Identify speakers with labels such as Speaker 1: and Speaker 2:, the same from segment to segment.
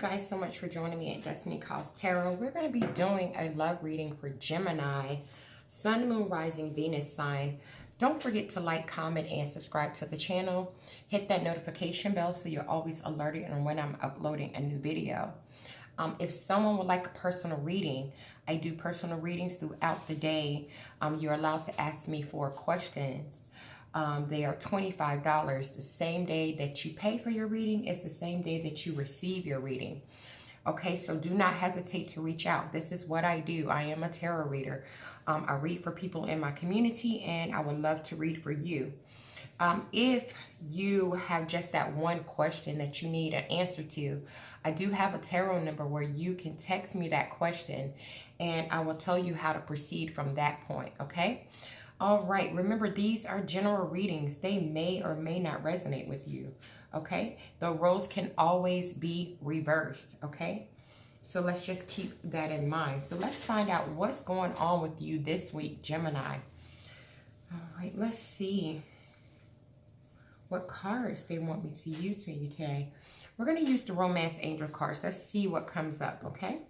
Speaker 1: guys so much for joining me at Destiny Calls Tarot. We're going to be doing a love reading for Gemini, Sun, Moon, Rising, Venus sign. Don't forget to like, comment, and subscribe to the channel. Hit that notification bell so you're always alerted on when I'm uploading a new video. If someone would like a personal reading, I do personal readings throughout the day. You're allowed to ask me for questions. They are $25. The same day that you pay for your reading is the same day that you receive your reading. Okay, so do not hesitate to reach out. This is what I do. I am a tarot reader. I read for people in my community, and I would love to read for you. If you have just that one question that you need an answer to, I do have a tarot number where you can text me that question, and I will tell you how to proceed from that point, okay? All right, remember, these are general readings. They may or may not resonate with you, okay? The roles can always be reversed, okay? So let's just keep that in mind. So let's find out what's going on with you this week, Gemini. All right, let's see what cards they want me to use for you today. We're going to use the Romance Angel cards. Let's see what comes up, okay?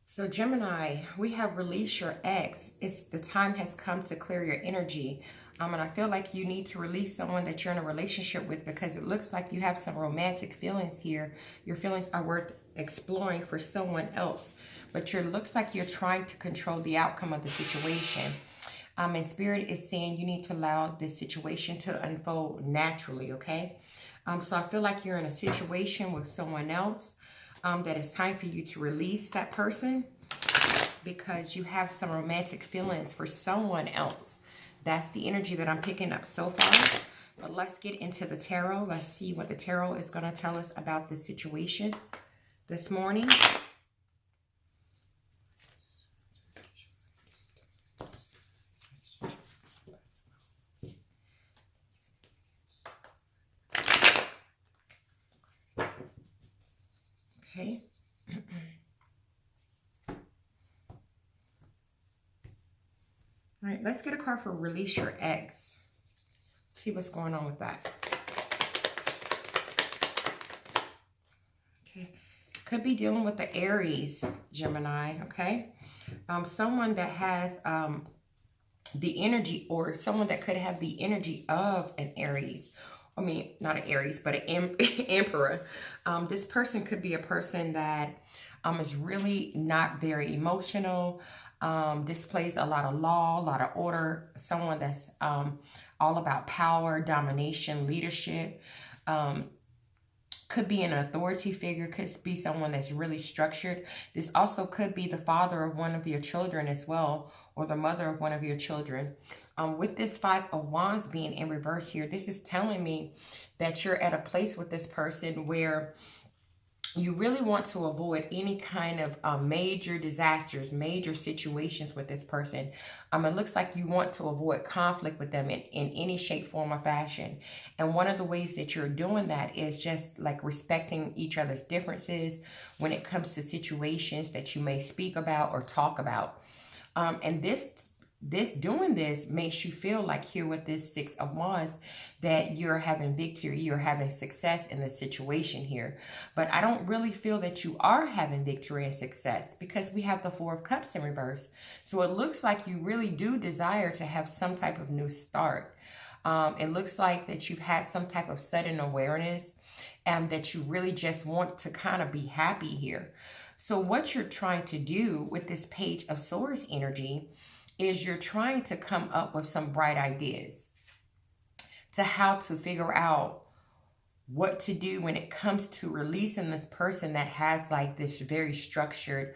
Speaker 1: So Gemini, we have released your ex. The time has come to clear your energy. And I feel like you need to release someone that you're in a relationship with, because it looks like you have some romantic feelings here. Your feelings are worth exploring for someone else. But it looks like you're trying to control the outcome of the situation. And Spirit is saying you need to allow this situation to unfold naturally, okay? So I feel like you're in a situation with someone else. That it's time for you to release that person because you have some romantic feelings for someone else. That's the energy that I'm picking up so far. But let's get into the tarot. Let's see what the tarot is going to tell us about this situation this morning. Okay. All right, let's get a card for release your ex. See what's going on with that. Okay. Could be dealing with the Aries, Gemini, okay? Someone that has the energy, or someone that could have the energy of an Aries. I mean, not an Aries, but an Emperor. This person could be a person that is really not very emotional, displays a lot of law, a lot of order, someone that's all about power, domination, leadership. Could be an authority figure, could be someone that's really structured. This also could be the father of one of your children as well, or the mother of one of your children. With this Five of Wands being in reverse here, this is telling me that you're at a place with this person where you really want to avoid any kind of major disasters, major situations with this person. It looks like you want to avoid conflict with them in any shape, form, or fashion. And one of the ways that you're doing that is just like respecting each other's differences when it comes to situations that you may speak about or talk about. And doing this makes you feel like here with this Six of Wands that you're having victory, you're having success in the situation here. But I don't really feel that you are having victory and success because we have the Four of Cups in reverse. So it looks like you really do desire to have some type of new start. It looks like that you've had some type of sudden awareness and that you really just want to kind of be happy here. So what you're trying to do with this Page of Swords energy is you're trying to come up with some bright ideas. to how to figure out what to do when it comes to releasing this person that has like this very structured,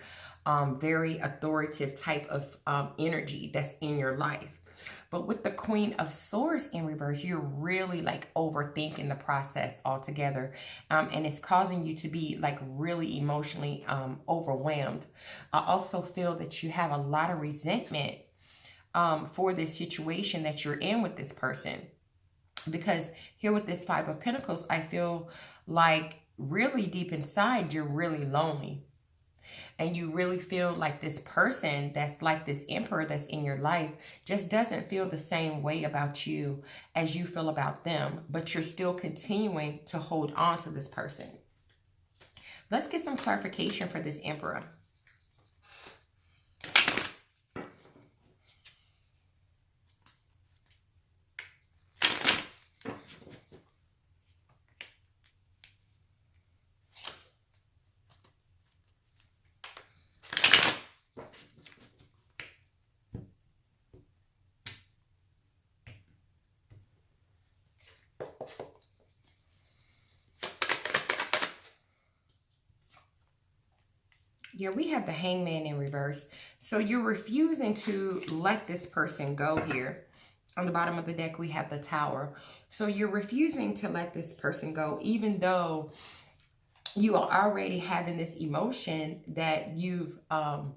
Speaker 1: very authoritative type of energy that's in your life. But with the Queen of Swords in reverse, you're really like overthinking the process altogether. And it's causing you to be like really emotionally overwhelmed. I also feel that you have a lot of resentment for this situation that you're in with this person. Because here with this Five of Pentacles, I feel like really deep inside, you're really lonely. And you really feel like this person that's like this emperor that's in your life just doesn't feel the same way about you as you feel about them. But you're still continuing to hold on to this person. Let's get some clarification for this emperor. Yeah, we have the Hangman in reverse. So you're refusing to let this person go here. On the bottom of the deck, we have the Tower. So you're refusing to let this person go, even though you are already having this emotion that you've already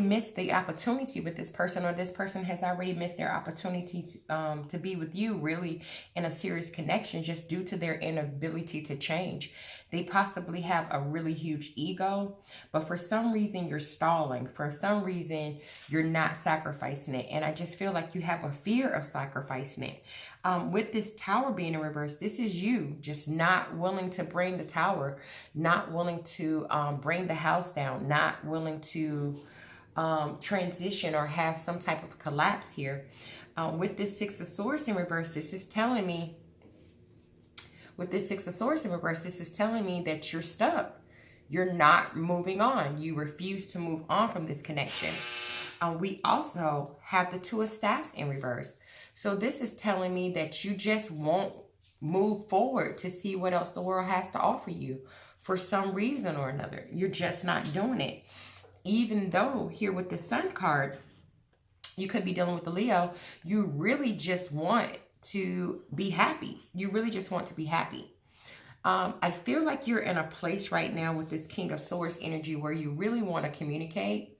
Speaker 1: missed the opportunity with this person, or this person has already missed their opportunity to be with you really in a serious connection just due to their inability to change. They possibly have a really huge ego, but for some reason you're stalling. For some reason you're not sacrificing it. And I just feel like you have a fear of sacrificing it. With this Tower being in reverse, this is you just not willing to bring the Tower, not willing to bring the house down, not willing to transition or have some type of collapse here. With this Six of Swords in reverse, this is telling me, with this Six of Swords in reverse, this is telling me that you're stuck. You're not moving on. You refuse to move on from this connection. We also have the Two of Staffs in reverse. So this is telling me that you just won't move forward to see what else the world has to offer you. For some reason or another, you're just not doing it. Even though here with the Sun card, you could be dealing with the Leo, you really just want to be happy. You really just want to be happy. I feel like you're in a place right now with this King of Swords energy where you really want to communicate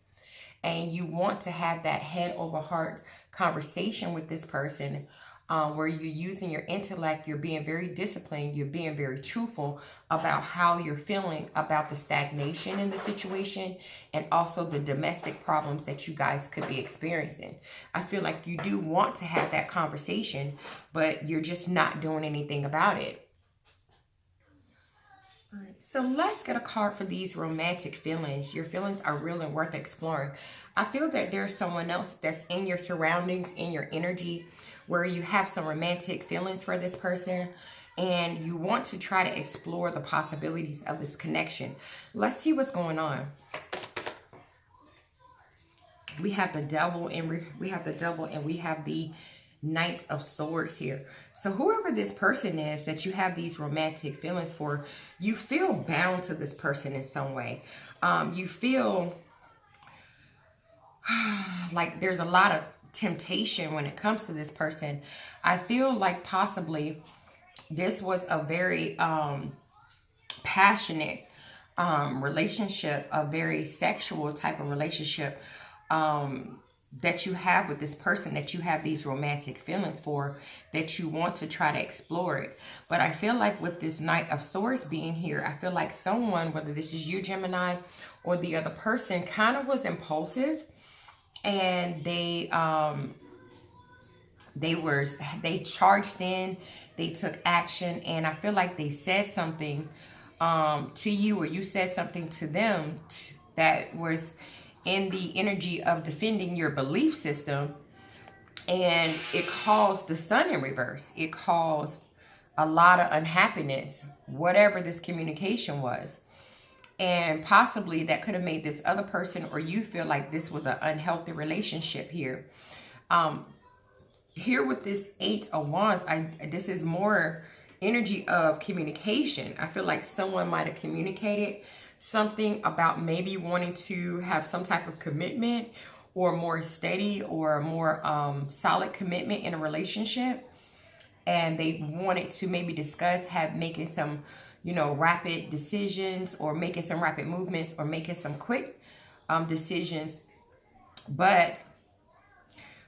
Speaker 1: and you want to have that head over heart conversation with this person, where you're using your intellect, you're being very disciplined, you're being very truthful about how you're feeling about the stagnation in the situation and also the domestic problems that you guys could be experiencing. I feel like you do want to have that conversation, but you're just not doing anything about it. All right, so let's get a card for these romantic feelings. Your feelings are real and worth exploring. I feel that there's someone else that's in your surroundings, in your energy, where you have some romantic feelings for this person and you want to try to explore the possibilities of this connection. Let's see what's going on. We have the Devil and we have the Knight of Swords here. So whoever this person is that you have these romantic feelings for, you feel bound to this person in some way. You feel like there's a lot of temptation when it comes to this person. I feel like possibly this was a very passionate relationship, a very sexual type of relationship that you have with this person, that you have these romantic feelings for, that you want to try to explore it. But I feel like with this Knight of Swords being here, I feel like someone, whether this is you, Gemini, or the other person, kind of was impulsive. And they charged in, they took action, and I feel like they said something to you, or you said something to them that was in the energy of defending your belief system, and it caused the Sun in reverse. It caused a lot of unhappiness, whatever this communication was. And possibly that could have made this other person or you feel like this was an unhealthy relationship here. here with this 8 of Wands, this is more energy of communication. I feel like someone might have communicated something about maybe wanting to have some type of commitment or more steady or more solid commitment in a relationship. And they wanted to maybe discuss making some, you know, rapid decisions or making some rapid movements or making some quick decisions. But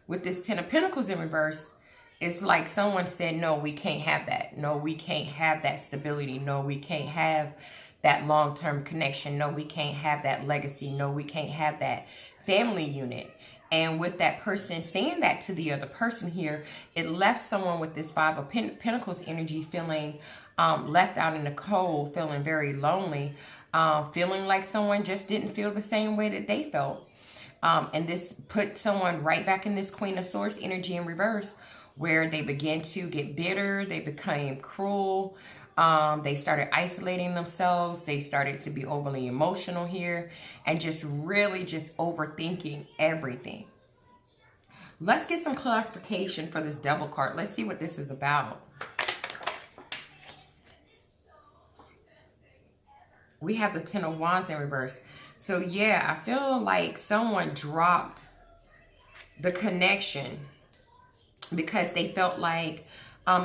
Speaker 1: with this 10 of Pentacles in reverse, it's like someone said, no, we can't have that. No, we can't have that stability. No, we can't have that long-term connection. No, we can't have that legacy. No, we can't have that family unit. And with that person saying that to the other person here, it left someone with this 5 of Pentacles energy feeling left out in the cold, feeling very lonely, feeling like someone just didn't feel the same way that they felt. And this put someone right back in this Queen of Swords energy in reverse, where they began to get bitter, they became cruel, they started isolating themselves, they started to be overly emotional here, and just really just overthinking everything. Let's get some clarification for this Devil card. Let's see what this is about. We have the 10 of Wands in reverse. So yeah, I feel like someone dropped the connection because they felt like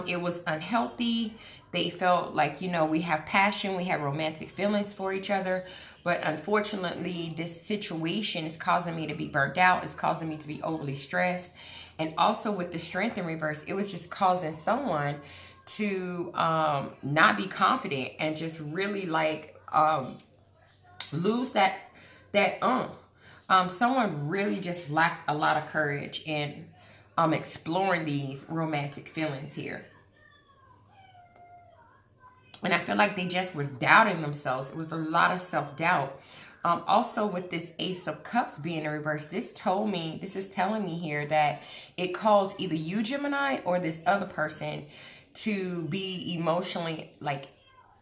Speaker 1: it was unhealthy. They felt like, you know, we have passion, we have romantic feelings for each other, but unfortunately this situation is causing me to be burnt out. It's causing me to be overly stressed. And also with the Strength in reverse, it was just causing someone to not be confident and just really like lose that someone really just lacked a lot of courage in exploring these romantic feelings here. And I feel like they just were doubting themselves. It was a lot of self-doubt. Also with this Ace of Cups being in reverse, this is telling me here that it caused either you, Gemini, or this other person to be emotionally like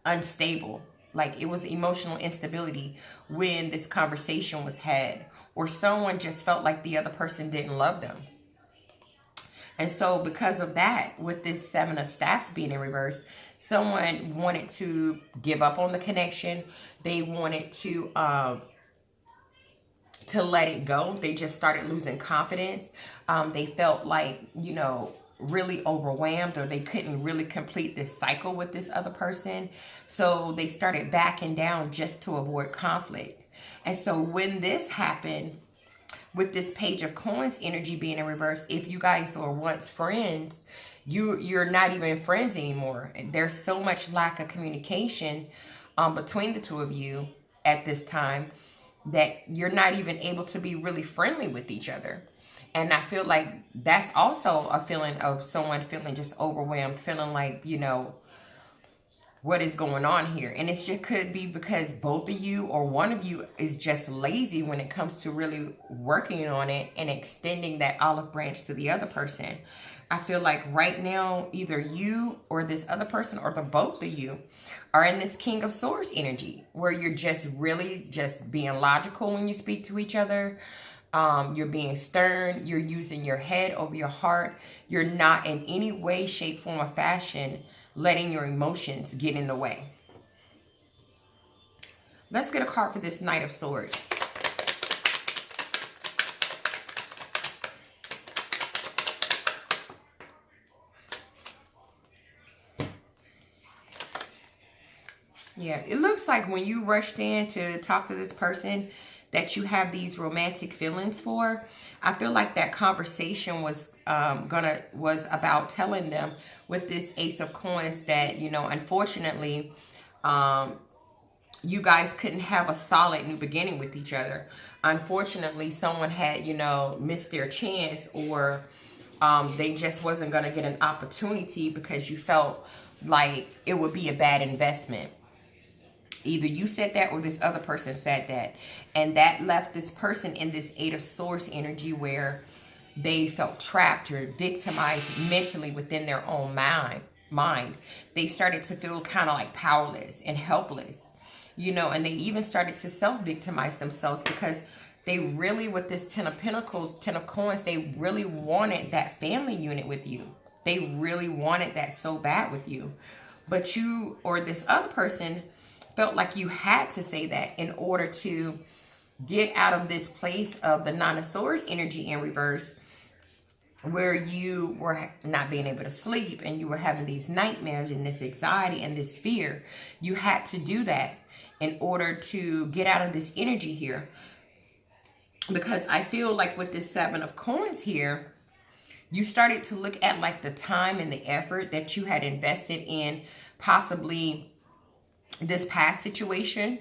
Speaker 1: unstable. Like it was emotional instability when this conversation was had, or someone just felt like the other person didn't love them. And so because of that, with this 7 of Staffs being in reverse, someone wanted to give up on the connection. They wanted to let it go. They just started losing confidence. They felt like, you know, really overwhelmed, or they couldn't really complete this cycle with this other person. So they started backing down just to avoid conflict. And so when this happened, with this Page of Coins energy being in reverse, if you guys were once friends, you're not even friends anymore. There's so much lack of communication between the two of you at this time that you're not even able to be really friendly with each other. And I feel like that's also a feeling of someone feeling just overwhelmed, feeling like, you know, what is going on here? And it just could be because both of you or one of you is just lazy when it comes to really working on it and extending that olive branch to the other person. I feel like right now, either you or this other person or the both of you are in this King of Swords energy, where you're just really just being logical when you speak to each other. You're being stern. You're using your head over your heart. You're not in any way, shape, form, or fashion letting your emotions get in the way. Let's get a card for this Knight of Swords. Yeah, it looks like when you rushed in to talk to this person that you have these romantic feelings for, I feel like that conversation was about telling them with this Ace of Coins that, you know, unfortunately, you guys couldn't have a solid new beginning with each other. Unfortunately, someone had, you know, missed their chance, or they just wasn't going to get an opportunity because you felt like it would be a bad investment. Either you said that or this other person said that. And that left this person in this 8 of Swords energy where they felt trapped or victimized mentally within their own mind. They started to feel kind of like powerless and helpless, you know, and they even started to self-victimize themselves because They really, with this 10 of Pentacles, 10 of Coins, they really wanted that family unit with you. They really wanted that so bad with you. But you, or this other person, felt like you had to say that in order to get out of this place of the Nine of Swords energy in reverse, where you were not being able to sleep and you were having these nightmares and this anxiety and this fear. You had to do that in order to get out of this energy here. Because I feel like with this Seven of Coins here, you started to look at like the time and the effort that you had invested in possibly this past situation,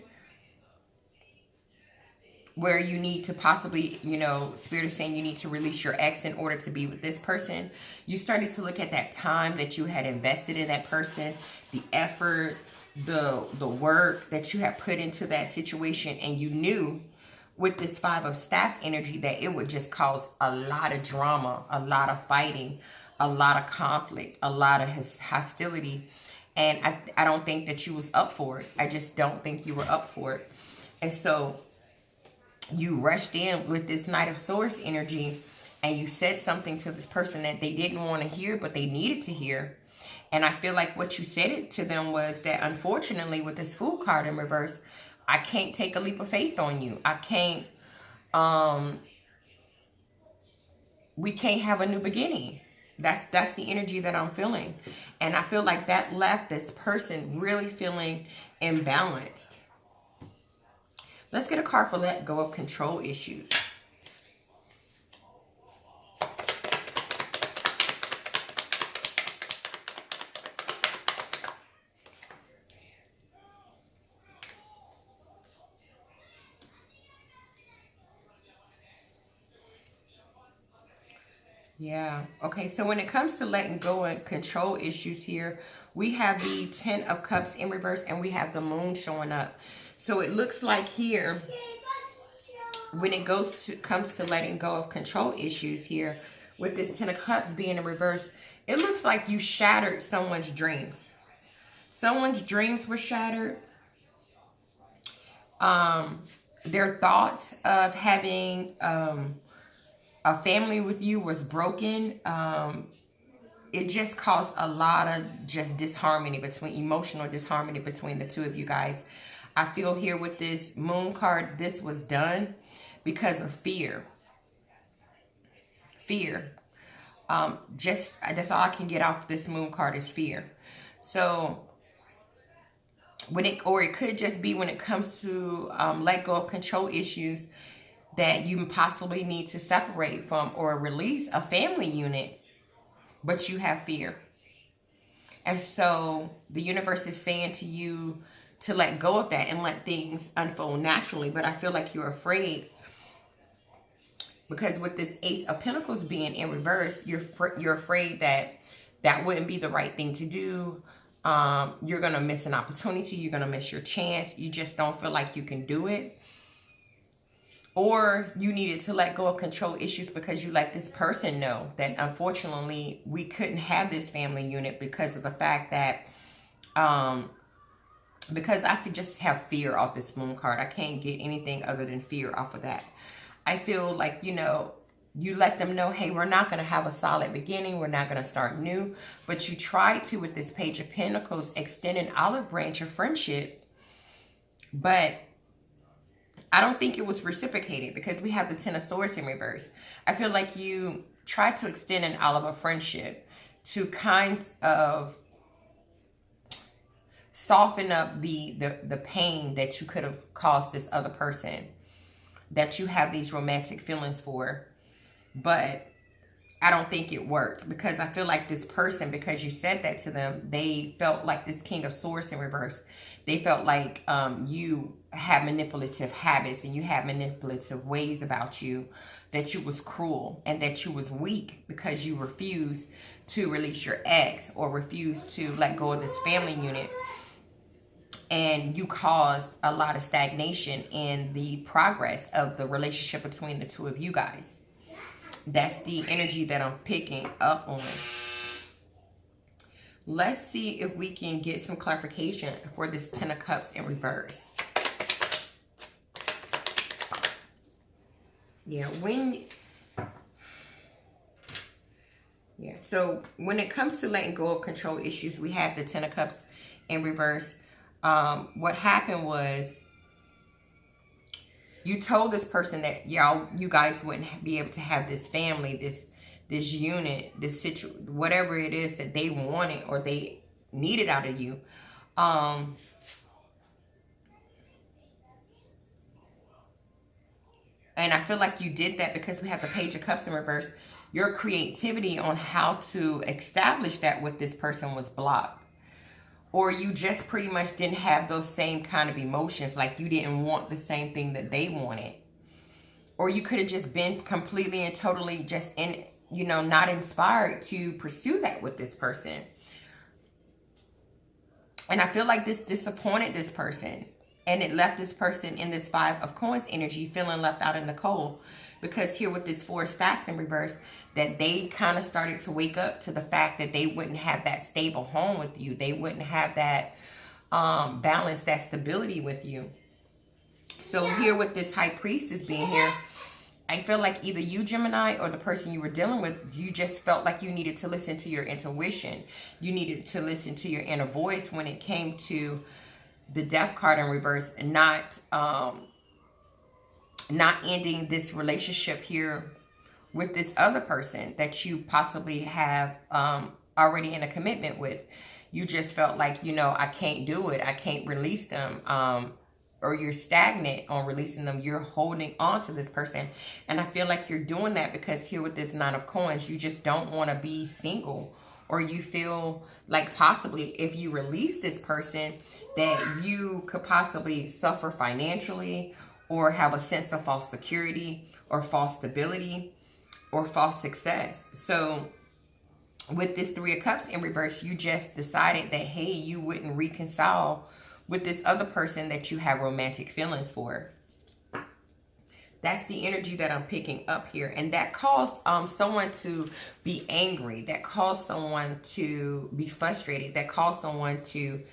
Speaker 1: where you need to possibly, you know, Spirit is saying you need to release your ex in order to be with this person. You started to look at that time that you had invested in that person, the effort, the work that you had put into that situation, and you knew with this Five of Staffs energy that it would just cause a lot of drama, a lot of fighting, a lot of conflict, a lot of hostility. And I don't think that you was up for it. I just don't think you were up for it. And so you rushed in with this Knight of Swords energy and you said something to this person that they didn't want to hear, but they needed to hear. And I feel like what you said it to them was that, unfortunately, with this Fool card in reverse, I can't take a leap of faith on you. I can't, we can't have a new beginning. That's the energy that I'm feeling. And I feel like that left this person really feeling imbalanced. Let's get a card for let go of control issues. Yeah. Okay. So when it comes to letting go and control issues here, we have the 10 of Cups in reverse and we have the Moon showing up. So it looks like here, when it comes to letting go of control issues here, with this 10 of Cups being in reverse, it looks like you shattered someone's dreams. Someone's dreams were shattered. Their thoughts of having a family with you was broken. It just caused a lot of just disharmony between, emotional disharmony between the two of you guys. I feel here with this Moon card, this was done because of fear. Fear. That's all I can get off this Moon card is fear. So it could just be when it comes to let go of control issues, that you possibly need to separate from or release a family unit, but you have fear. And so the universe is saying to you to let go of that and let things unfold naturally. But I feel like you're afraid, because with this Ace of Pentacles being in reverse, you're afraid that that wouldn't be the right thing to do. You're going to miss an opportunity. You're going to miss your chance. You just don't feel like you can do it. Or you needed to let go of control issues because you let this person know that, unfortunately, we couldn't have this family unit because of the fact that, because I just have fear off this Moon card. I can't get anything other than fear off of that. I feel like, you know, you let them know, hey, we're not going to have a solid beginning. We're not going to start new. But you try to, with this Page of Pentacles, extend an olive branch of friendship. But I don't think it was reciprocated, because we have the 10 of Swords in reverse. I feel like you tried to extend an olive of friendship to kind of soften up the pain that you could have caused this other person that you have these romantic feelings for. But I don't think it worked, because I feel like this person, because you said that to them, they felt like this King of Swords in reverse. They felt like you had manipulative habits and you had manipulative ways about you, that you was cruel and that you was weak because you refused to release your ex or refused to let go of this family unit. And you caused a lot of stagnation in the progress of the relationship between the two of you guys. That's the energy that I'm picking up on. Let's see if we can get some clarification for this 10 of Cups in reverse. Yeah, so when it comes to letting go of control issues, we have the Ten of Cups in reverse. What happened was you told this person that you guys wouldn't be able to have this family, this unit, this whatever it is that they wanted or they needed out of you. And I feel like you did that because we have the Page of Cups in reverse. Your creativity on how to establish that with this person was blocked. Or you just pretty much didn't have those same kind of emotions. Like you didn't want the same thing that they wanted. Or you could have just been completely and totally just not inspired to pursue that with this person. And I feel like this disappointed this person. And it left this person in this Five of Coins energy feeling left out in the cold. Because here with this Four of Stacks in reverse, that they kind of started to wake up to the fact that they wouldn't have that stable home with you. They wouldn't have that balance, that stability with you. So here with this High Priestess being here, I feel like either you, Gemini, or the person you were dealing with, you just felt like you needed to listen to your intuition. You needed to listen to your inner voice when it came to the Death card in reverse, and not ending this relationship here with this other person that you possibly have already in a commitment with. You just felt like, I can't do it. I can't release them. Or you're stagnant on releasing them. You're holding on to this person. And I feel like you're doing that because here with this Nine of Coins, you just don't want to be single. Or you feel like possibly if you release this person, that you could possibly suffer financially, or have a sense of false security, or false stability, or false success. So with this Three of Cups in reverse, you just decided that, hey, you wouldn't reconcile with this other person that you have romantic feelings for. That's the energy that I'm picking up here. And that caused someone to be angry. That caused someone to be frustrated. That caused someone to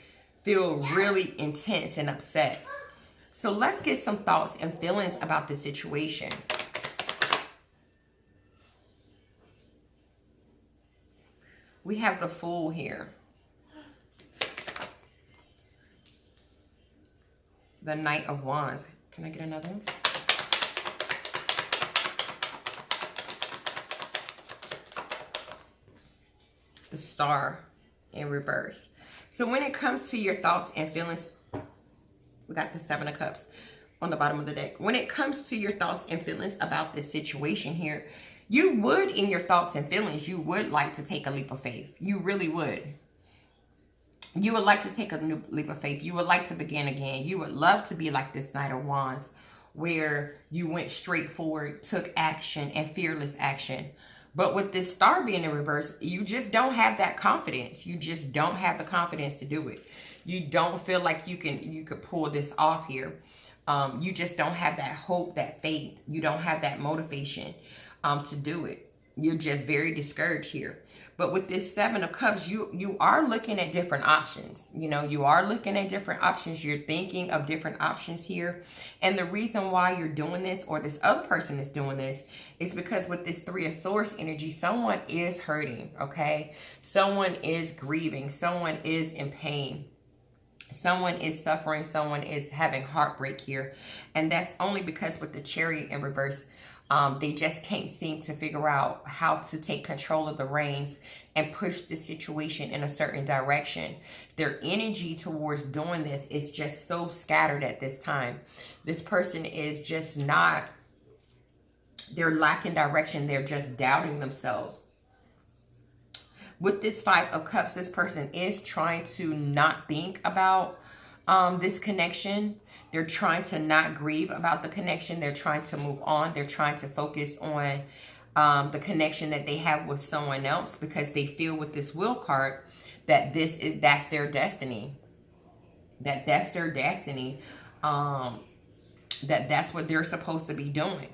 Speaker 1: feel really intense and upset. So let's get some thoughts and feelings about the situation. We have the Fool here. The Knight of Wands. Can I get another one? The Star in reverse. So when it comes to your thoughts and feelings, we got the Seven of Cups on the bottom of the deck. When it comes to your thoughts and feelings about this situation here, you would, in your thoughts and feelings, you would like to take a leap of faith. You really would. You would like to take a new leap of faith. You would like to begin again. You would love to be like this Knight of Wands, where you went straight forward, took action, and fearless action. But with this Star being in reverse, you just don't have that confidence. You just don't have the confidence to do it. You don't feel like you could pull this off here. You just don't have that hope, that faith. You don't have that motivation to do it. You're just very discouraged here. But with this Seven of Cups, you are looking at different options. You are looking at different options. You're thinking of different options here. And the reason why you're doing this, or this other person is doing this, is because with this Three of Swords energy, someone is hurting, okay? Someone is grieving. Someone is in pain. Someone is suffering. Someone is having heartbreak here. And that's only because with the Chariot in reverse, they just can't seem to figure out how to take control of the reins and push the situation in a certain direction. Their energy towards doing this is just so scattered at this time. This person is just not, they're lacking direction. They're just doubting themselves. With this Five of Cups, this person is trying to not think about this connection. They're trying to not grieve about the connection. They're trying to move on. They're trying to focus on the connection that they have with someone else, because they feel with this Wheel card that that's their destiny. That's their destiny. That's what they're supposed to be doing.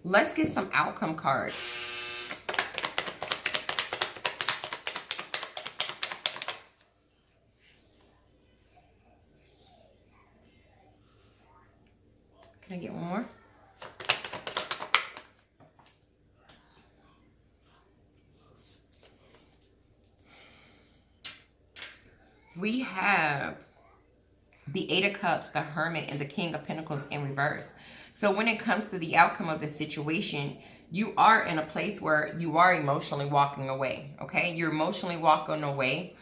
Speaker 1: Let's get some outcome cards. we have the Eight of Cups, the Hermit, and the King of Pentacles in reverse. So when it comes to the outcome of the situation, you are in a place where you are emotionally walking away, okay? You're emotionally walking away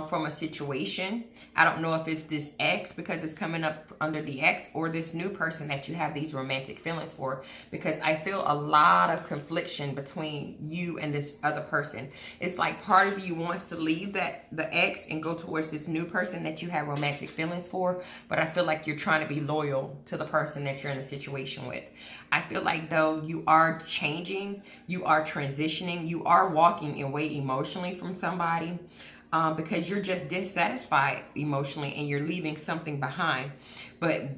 Speaker 1: from a situation. I don't know if it's this ex, because it's coming up under the ex, or this new person that you have these romantic feelings for, because I feel a lot of confliction between you and this other person. It's like part of you wants to leave the ex and go towards this new person that you have romantic feelings for, but I feel like you're trying to be loyal to the person that you're in a situation with. I feel like, though, you are changing, you are transitioning, you are walking away emotionally from somebody, because you're just dissatisfied emotionally and you're leaving something behind. But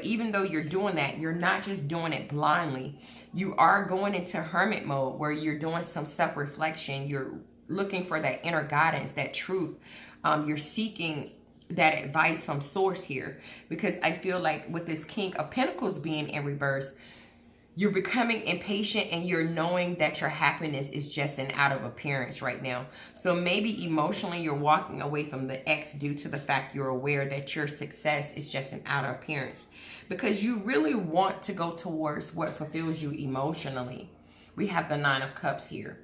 Speaker 1: even though you're doing that, you're not just doing it blindly. You are going into hermit mode where you're doing some self-reflection. You're looking for that inner guidance, that truth. You're seeking that advice from source here, because I feel like with this King of Pentacles being in reverse, you're becoming impatient and you're knowing that your happiness is just an out of appearance right now. So maybe emotionally you're walking away from the ex due to the fact you're aware that your success is just an out of appearance, because you really want to go towards what fulfills you emotionally. We have the Nine of Cups here.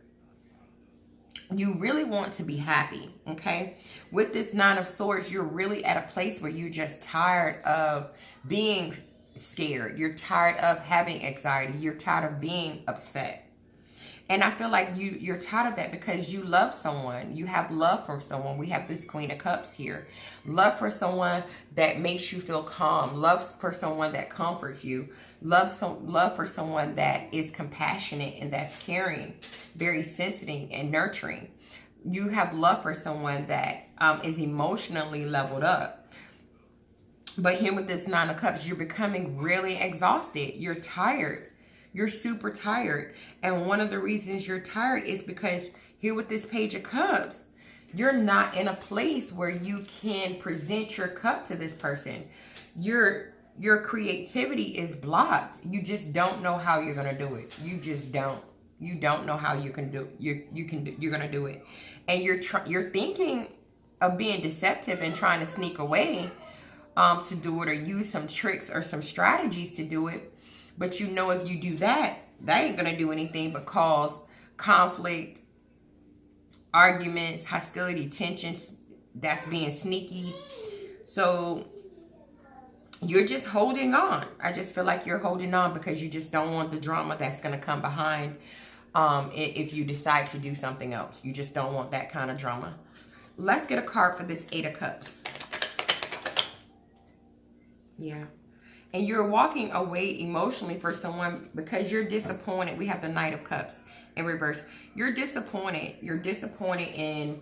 Speaker 1: You really want to be happy, okay? With this Nine of Swords, you're really at a place where you're just tired of being scared. You're tired of having anxiety. You're tired of being upset. And I feel like you're tired of that because you love someone. You have love for someone. We have this Queen of Cups here. Love for someone that makes you feel calm. Love for someone that comforts you. Love for someone that is compassionate and that's caring, very sensitive and nurturing. You have love for someone that is emotionally leveled up. But here with this Nine of Cups, you're becoming really exhausted. You're tired. You're super tired. And one of the reasons you're tired is because here with this Page of Cups, you're not in a place where you can present your cup to this person. Your creativity is blocked. You just don't know how you're going to do it. You just don't. You don't know how you can do you're going to do it. And you're thinking of being deceptive and trying to sneak away to do it, or use some tricks or some strategies to do it. But you know, if you do that, that ain't going to do anything but cause conflict, arguments, hostility, tensions. That's being sneaky. So you're just holding on. I just feel like you're holding on because you just don't want the drama that's going to come behind if you decide to do something else. You just don't want that kind of drama. Let's get a card for this Eight of Cups. Yeah. And you're walking away emotionally for someone because you're disappointed. We have the Knight of Cups in reverse. You're disappointed. You're disappointed in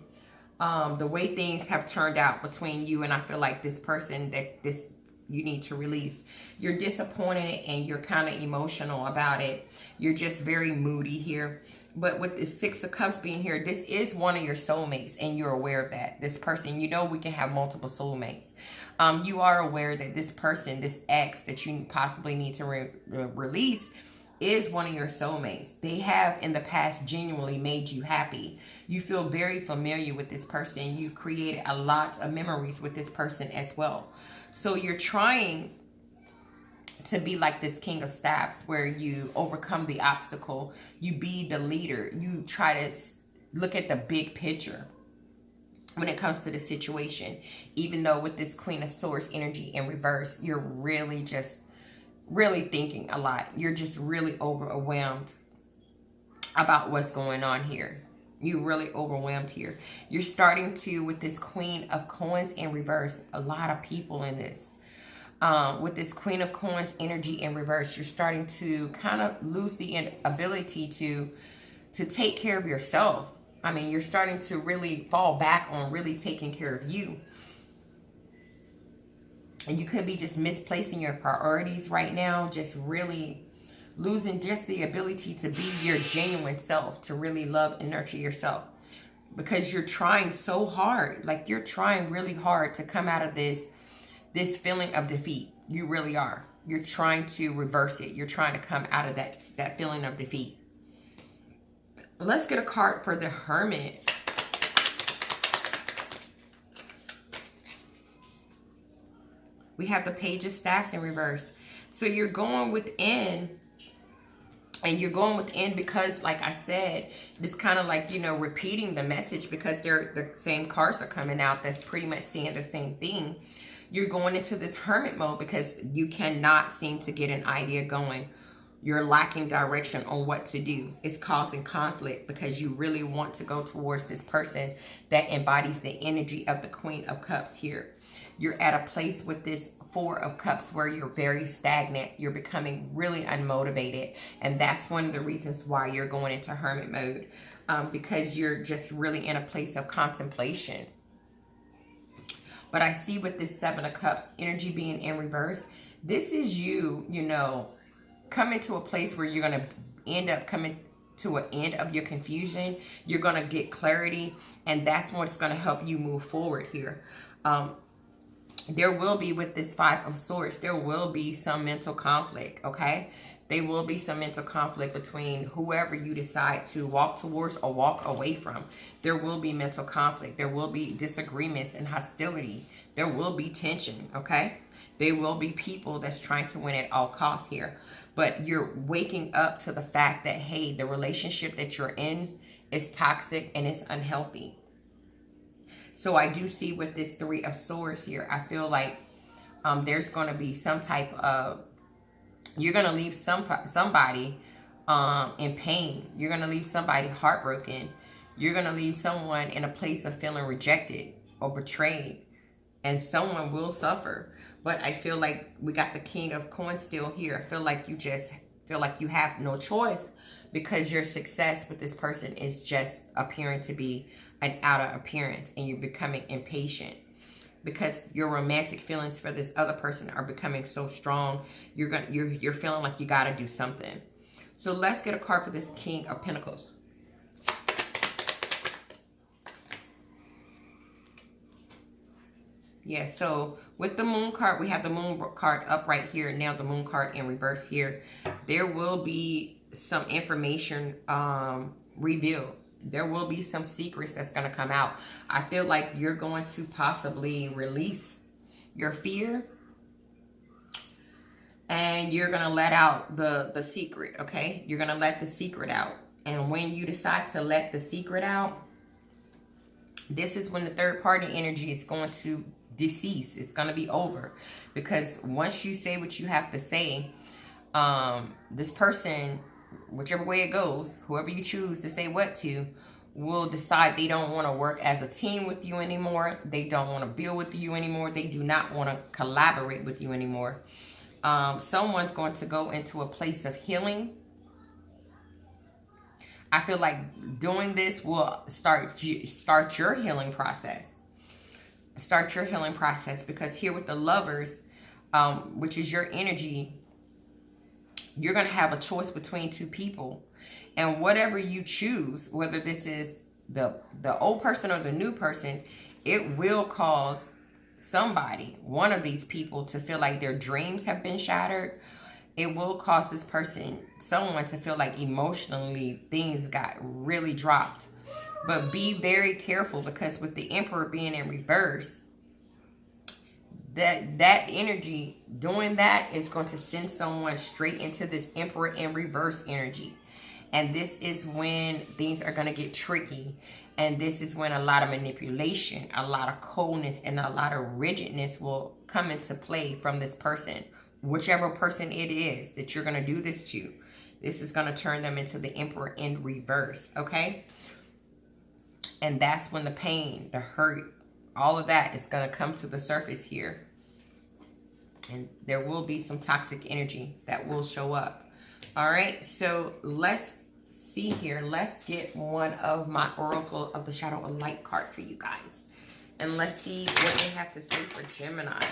Speaker 1: the way things have turned out between you and I feel like this person that you need to release. You're disappointed and you're kind of emotional about it. You're just very moody here. But with the Six of Cups being here, this is one of your soulmates, and you're aware of that. This person, you know, we can have multiple soulmates. You are aware that this person, this ex that you possibly need to release, is one of your soulmates. They have in the past genuinely made you happy. You feel very familiar with this person. You created a lot of memories with this person as well. So you're trying to be like this King of Staffs, where you overcome the obstacle, you be the leader, you try to look at the big picture when it comes to the situation. Even though with this Queen of Swords energy in reverse, you're really thinking a lot. You're just really overwhelmed about what's going on here. You're really overwhelmed here. You're starting to, with this Queen of Coins in reverse, a lot of people in this. With this Queen of Coins energy in reverse, you're starting to kind of lose the ability to take care of yourself. I mean, you're starting to really fall back on really taking care of you. And you could be just misplacing your priorities right now, just really losing just the ability to be your genuine self, to really love and nurture yourself. Because you're trying so hard, like you're trying really hard to come out of this feeling of defeat. You really are. You're trying to reverse it. You're trying to come out of that feeling of defeat. Let's get a card for the Hermit. We have the Page of Staffs in reverse. So you're going within, and you're going within because, like I said, it's kind of like, you know, repeating the message because they're the same cards are coming out that's pretty much saying the same thing. You're going into this hermit mode because you cannot seem to get an idea going. You're lacking direction on what to do. It's causing conflict because you really want to go towards this person that embodies the energy of the Queen of Cups here. You're at a place with this Four of Cups where you're very stagnant. You're becoming really unmotivated. And that's one of the reasons why you're going into hermit mode. Because you're just really in a place of contemplation. But I see with this Seven of Cups energy being in reverse, this is you, you know, coming to a place where you're going to end up coming to an end of your confusion. You're going to get clarity, and that's what's going to help you move forward here. There will be, with this Five of Swords, there will be some mental conflict, okay? There will be some mental conflict between whoever you decide to walk towards or walk away from. There will be mental conflict. There will be disagreements and hostility. There will be tension, okay? There will be people that's trying to win at all costs here. But you're waking up to the fact that, hey, the relationship that you're in is toxic and it's unhealthy. So I do see with this Three of Swords here, I feel like there's going to be some type of, you're going to leave somebody in pain. You're going to leave somebody heartbroken. You're going to leave someone in a place of feeling rejected or betrayed. And someone will suffer. But I feel like we got the King of Coins still here. I feel like you just feel like you have no choice because your success with this person is just appearing to be an outer appearance, and you're becoming impatient because your romantic feelings for this other person are becoming so strong. You're feeling like you got to do something. So let's get a card for this King of Pentacles. Yeah, so with the Moon card, we have the Moon card up right here. Now the Moon card in reverse here. There will be some information revealed. There will be some secrets that's going to come out. I feel like you're going to possibly release your fear. And you're going to let out the secret, okay? You're going to let the secret out. And when you decide to let the secret out, this is when the third party energy is going to decease. It's going to be over. Because once you say what you have to say, this person, whichever way it goes, whoever you choose to say what to, will decide they don't want to work as a team with you anymore. They don't want to build with you anymore. They do not want to collaborate with you anymore. Someone's going to go into a place of healing. I feel like doing this will start your healing process. Start your healing process, because here with the Lovers, which is your energy, you're going to have a choice between two people. And whatever you choose, whether this is the old person or the new person, it will cause somebody, one of these people, to feel like their dreams have been shattered. It will cause this person, someone, to feel like emotionally things got really dropped. But be very careful, because with the Emperor being in reverse, that energy, doing that is going to send someone straight into this Emperor in reverse energy. And this is when things are going to get tricky. And this is when a lot of manipulation, a lot of coldness, and a lot of rigidness will come into play from this person. Whichever person it is that you're going to do this to, this is going to turn them into the Emperor in reverse, okay? And that's when the pain, the hurt, all of that is going to come to the surface here. And there will be some toxic energy that will show up. All right, so let's see here. Let's get one of my Oracle of the Shadow of Light cards for you guys. And let's see what they have to say for Gemini.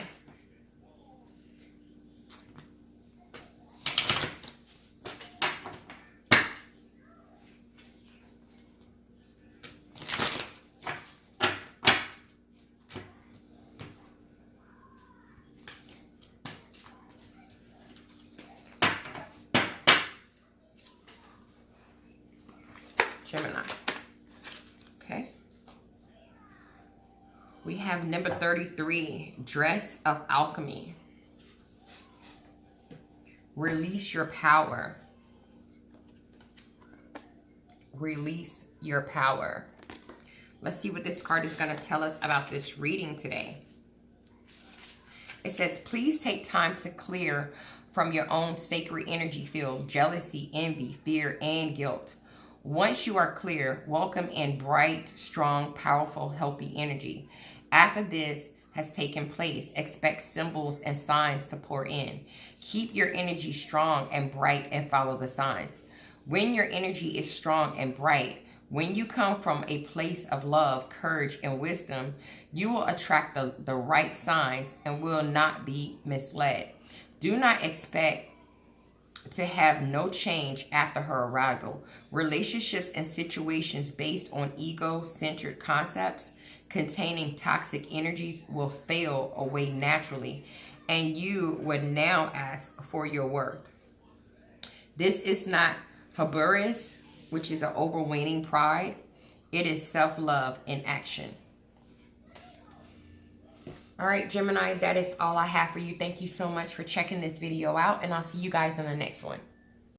Speaker 1: Gemini. Okay. We have number 33, Dress of Alchemy. Release your power. Release your power. Let's see what this card is going to tell us about this reading today. It says, please take time to clear from your own sacred energy field, jealousy, envy, fear, and guilt. Once you are clear, welcome in bright, strong, powerful, healthy energy. After this has taken place, expect symbols and signs to pour in. Keep your energy strong and bright and follow the signs. When your energy is strong and bright, when you come from a place of love, courage, and wisdom, you will attract the right signs and will not be misled. Do not expect to have no change after her arrival. Relationships and situations based on ego-centered concepts containing toxic energies will fail away naturally, and you would now ask for your worth. This is not hubris, which is an overweening pride. It is self-love in action. All right, Gemini, that is all I have for you. Thank you so much for checking this video out, and I'll see you guys in the next one.